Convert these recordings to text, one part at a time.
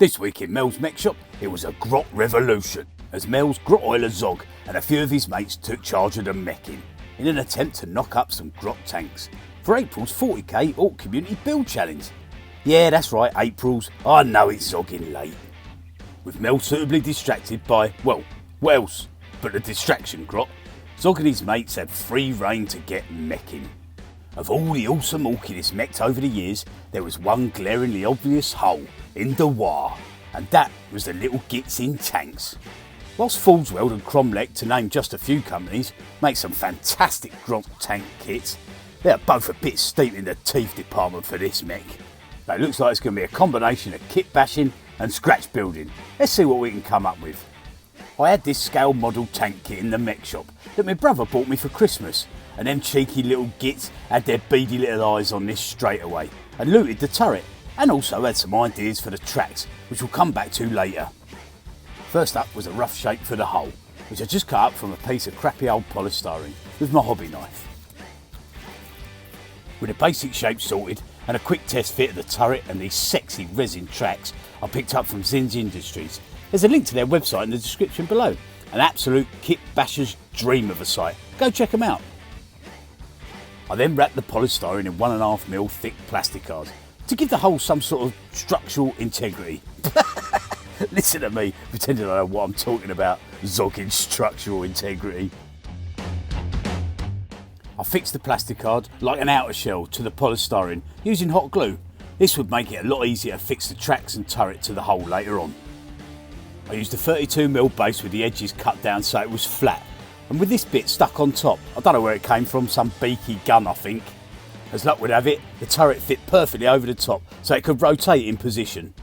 This week in Mel's Mech Shop, it was a Grot revolution, as Mel's Grot Oiler Zog and a few of his mates took charge of the Mekkin in an attempt to knock up some Grot tanks for April's 40K Ork Community Build Challenge. Yeah, that's right, April's. I know it's zogging late. With Mel suitably distracted by, well, what else but the distraction Grot, Zog and his mates had free rein to get Mekkin. Of all the awesome Orkiness mechs over the years, there was one glaringly obvious hole in the Waaagh, and that was the little Gitz in tanks. Whilst Fallsweld and Cromlech, to name just a few companies, make some fantastic Grot tank kits, they are both a bit steep in the teeth department for this mech. But it looks like it's going to be a combination of kit bashing and scratch building. Let's see what we can come up with. I had this scale model tank kit in the mech shop that my brother bought me for Christmas, and them cheeky little gits had their beady little eyes on this straight away and looted the turret, and also had some ideas for the tracks, which we'll come back to later. First up was a rough shape for the hull, which I just cut up from a piece of crappy old polystyrene with my hobby knife. With a basic shape sorted and a quick test fit of the turret and these sexy resin tracks I picked up from Zinge Industries. There's a link to their website in the description below. An absolute kit basher's dream of a site. Go check them out. I then wrapped the polystyrene in 1.5mm thick plastic card to give the hull some sort of structural integrity. Listen to me pretending I know what I'm talking about, zogging structural integrity. I fixed the plastic card like an outer shell to the polystyrene using hot glue. This would make it a lot easier to fix the tracks and turret to the hull later on. I used a 32mm base with the edges cut down so it was flat, and with this bit stuck on top. I don't know where it came from, some beaky gun I think. As luck would have it, the turret fit perfectly over the top so it could rotate in position.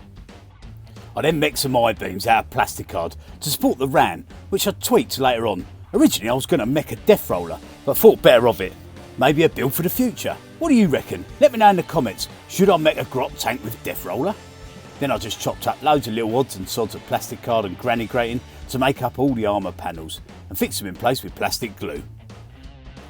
I then mixed some I-beams out of plastic card to support the ram, which I tweaked later on. Originally I was going to mech a death roller, but thought better of it. Maybe a build for the future. What do you reckon? Let me know in the comments. Should I mech a Grot tank with death roller? Then I just chopped up loads of little odds and sods of plastic card and granny grating to make up all the armour panels and fix them in place with plastic glue.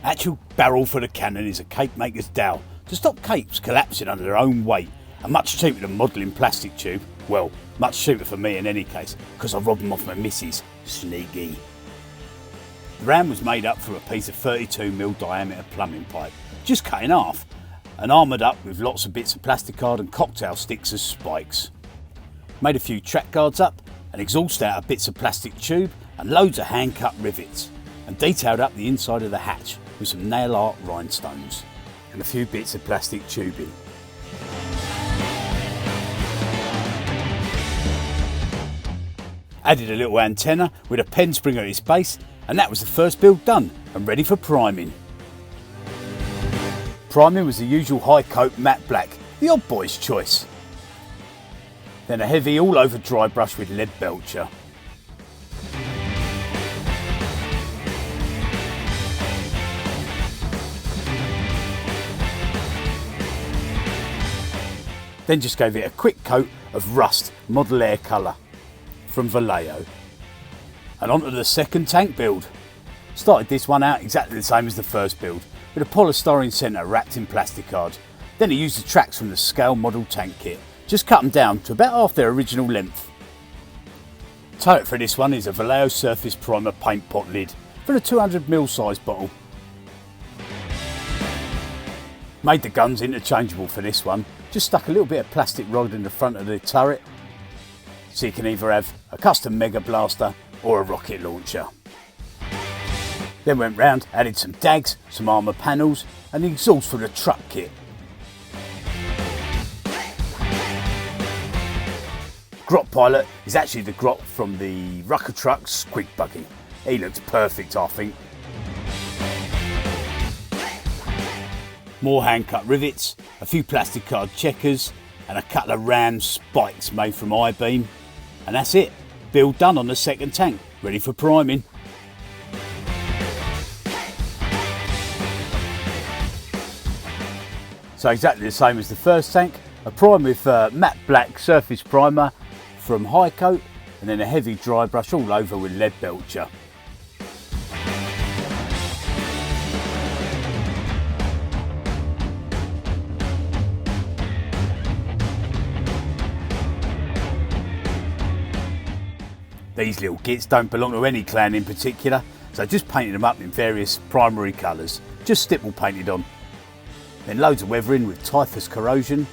Actual barrel for the cannon is a cake maker's dowel to stop capes collapsing under their own weight, and much cheaper than modelling plastic tube. Well, much cheaper for me in any case, because I robbed them off my missus. Sneaky. The ram was made up from a piece of 32mm diameter plumbing pipe, just cut in half, and armoured up with lots of bits of plastic card and cocktail sticks as spikes. Made a few track guards up, an exhaust out of bits of plastic tube and loads of hand cut rivets, and detailed up the inside of the hatch with some nail art rhinestones and a few bits of plastic tubing. Added a little antenna with a pen spring at its base, and that was the first build done and ready for priming. Priming was the usual high coat matte black, the old boy's choice. Then a heavy all over dry brush with lead belcher. Then just gave it a quick coat of rust model air colour from Vallejo. And onto the second tank build. Started this one out exactly the same as the first build, with a polystyrene centre wrapped in plastic card. Then I used the tracks from the scale model tank kit, just cut them down to about half their original length. Turret for this one is a Vallejo surface primer paint pot lid for a 200ml size bottle. Made the guns interchangeable for this one, just stuck a little bit of plastic rod in the front of the turret, so you can either have a custom mega blaster or a rocket launcher. Then went round, added some dags, some armour panels and the exhaust for the truck kit. Grot pilot is actually the Grot from the Rucker Truck Squig Buggy. He looks perfect I think. More hand cut rivets, a few plastic card checkers and a couple of ram spikes made from I-beam. And that's it, build done on the second tank, ready for priming. So exactly the same as the first tank, a prime with matte black surface primer from High Coat and then a heavy dry brush all over with lead belcher. These little Gitz don't belong to any clan in particular, so just painted them up in various primary colours, just stipple painted on. Then loads of weathering with typhus corrosion,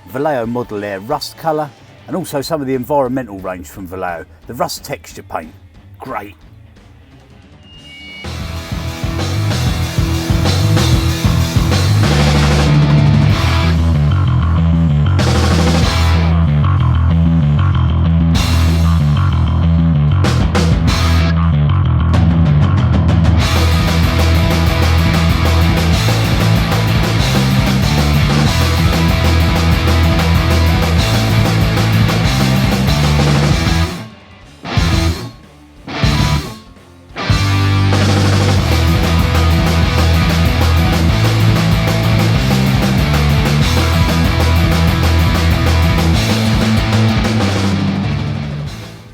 Vallejo Model Air rust colour, and also some of the environmental range from Vallejo, the rust texture paint. Great.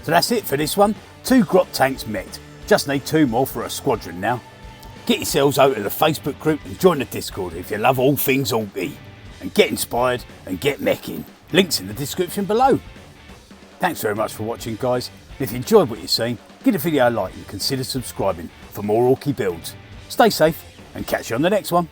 So that's it for this one. 2 Grot tanks met. Just need 2 more for a squadron now. Get yourselves over to the Facebook group and join the Discord if you love all things Orky. And get inspired and get Mekkin. Links in the description below. Thanks very much for watching, guys. And if you enjoyed what you've seen, give the video a like and consider subscribing for more Orky builds. Stay safe and catch you on the next one.